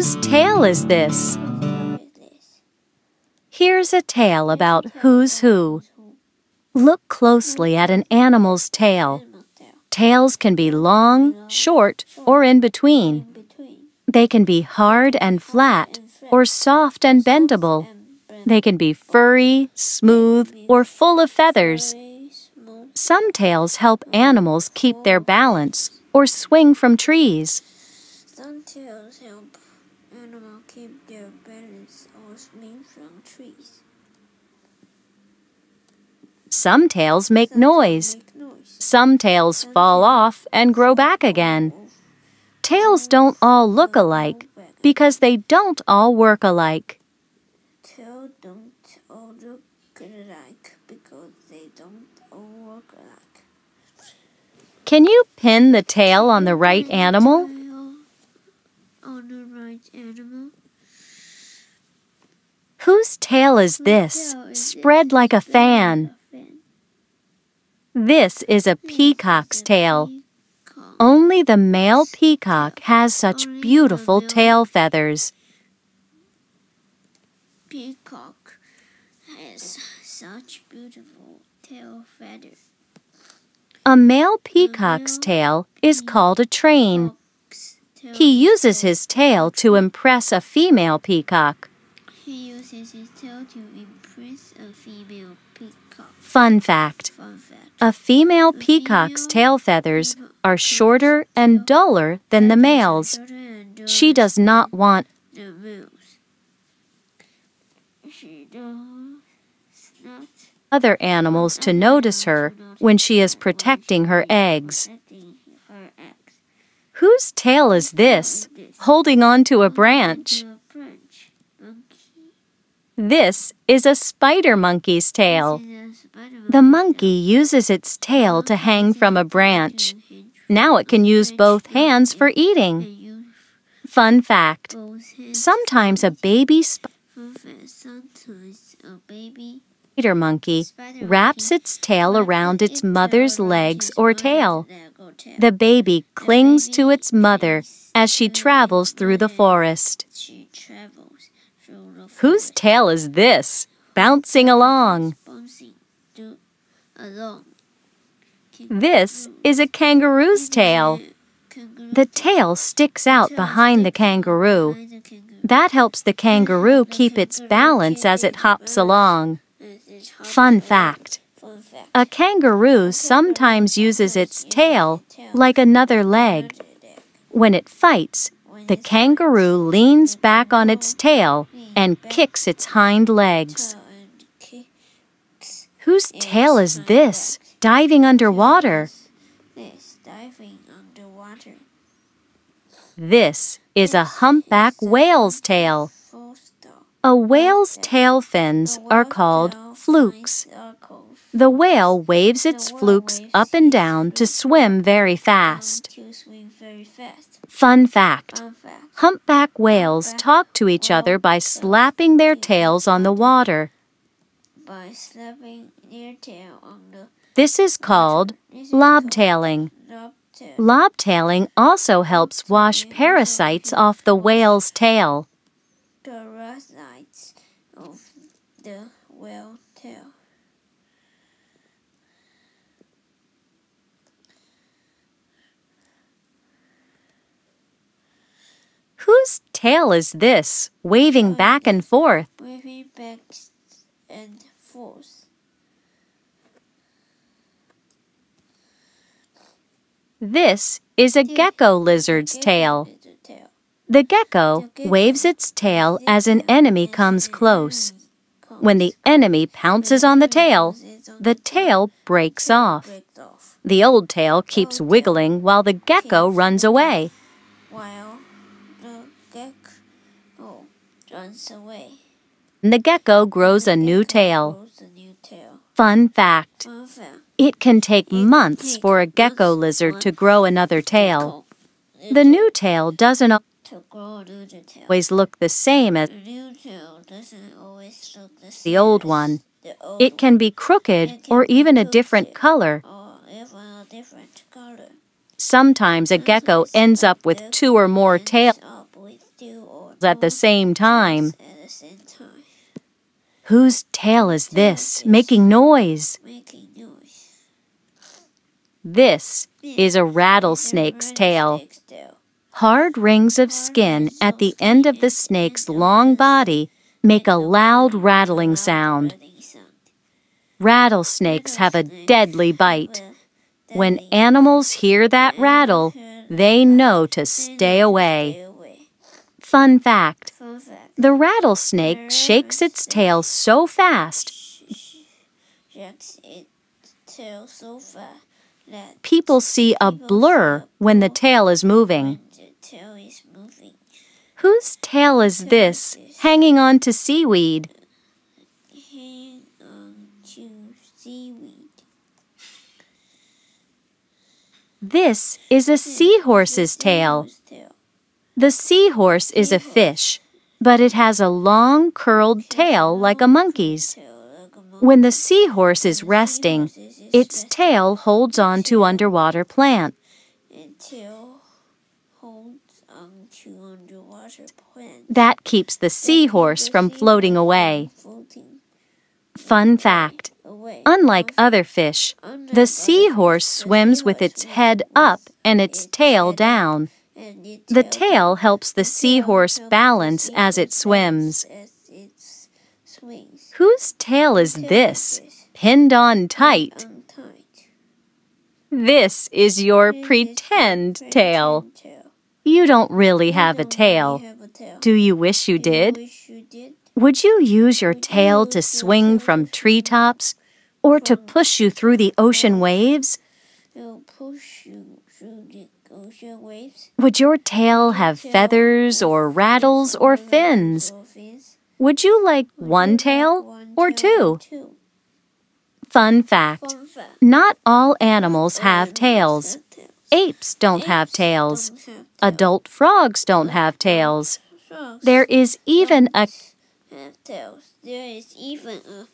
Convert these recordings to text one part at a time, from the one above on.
Whose tale is this? Here's a tale about who's who. Look closely at an animal's tail. Tails can be long, short, or in between. They can be hard and flat, or soft and bendable. They can be furry, smooth, or full of feathers. Some tails help animals keep their balance or swing from trees. Some tails help animals keep their balance or swing from trees. Some tails make noise. Some tails fall off and grow back again. Tails don't all look alike because they don't all work alike. Tails don't all look alike because they don't all work alike. Can you pin the tail on the right animal? On the right animal. Whose tail is this, spread like a fan? This is a peacock's tail. Only the male peacock has such beautiful tail feathers. Peacock has such beautiful tail feathers. A male peacock's tail is called a train. He uses his tail to impress a female peacock. He uses his tail to impress a female peacock. Fun fact. A female peacock's tail feathers are shorter and duller than the male's. She does not want the males. She does not other animals to notice her when she is protecting her eggs. Whose tail is this, holding on to a branch? This is a spider monkey's tail. The monkey uses its tail to hang from a branch. Now it can use both hands for eating. Fun fact. Sometimes a baby spider monkey wraps its tail around its mother's legs or tail. The baby clings to its mother as she travels through the forest. Whose tail is this, bouncing along? This is a kangaroo's tail. The tail sticks out behind the kangaroo. That helps the kangaroo keep its balance as it hops along. Fun fact. A kangaroo sometimes uses its tail like another leg. When it fights, the kangaroo leans back on its tail and kicks its hind legs. Whose tail is this, diving underwater? This is a humpback whale's tail. A whale's tail fins are called flukes. The whale waves its flukes up and down to swim very fast. Fun fact. Humpback whales talk to each other by slapping their tails on the water. This is called lobtailing. Lobtailing also helps wash parasites off the whale's tail. Parasites of the whale tail. Whose tail is this, waving back and forth? Waving back and forth. This is a gecko lizard's tail. The gecko waves its tail as an enemy comes close. When the enemy pounces on the tail breaks off. The old tail keeps wiggling while the gecko runs away. The gecko grows a new tail. Fun fact. It can take months for a gecko lizard to grow another tail. The new tail doesn't always look the same as the old one. It can be crooked or even a different color. Sometimes a gecko ends up with 2 or more tails. at the same time. At the same time. Whose tail is this, making noise? Making noise. This is a rattlesnake's tail. Hard rings of skin at the end of the snake's long body make a loud rattling sound. Rattlesnakes have a deadly bite. When animals hear that rattle, they know to stay away. Fun fact: the rattlesnake shakes its tail so fast, people see a blur when the tail is moving. Whose tail is this, hanging on to seaweed? This is a seahorse's tail. The seahorse is a fish, but it has a long, curled tail like a monkey's. When the seahorse is resting, its tail holds on to underwater plants. That keeps the seahorse from floating away. Fun fact: unlike other fish, the seahorse swims with its head up and its tail down. The tail helps the seahorse balance as it swims. Whose tail is this, pinned on tight? This is your pretend tail. You don't really have a tail. Do you wish you did? Would you use your tail to swing from treetops or to push you through the ocean waves? Would your tail have feathers or rattles or fins? Would you like one tail or two? Fun fact: not all animals have tails. Apes don't have tails. Adult frogs don't have tails. There is even a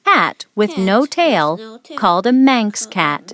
cat with no tail called a Manx cat.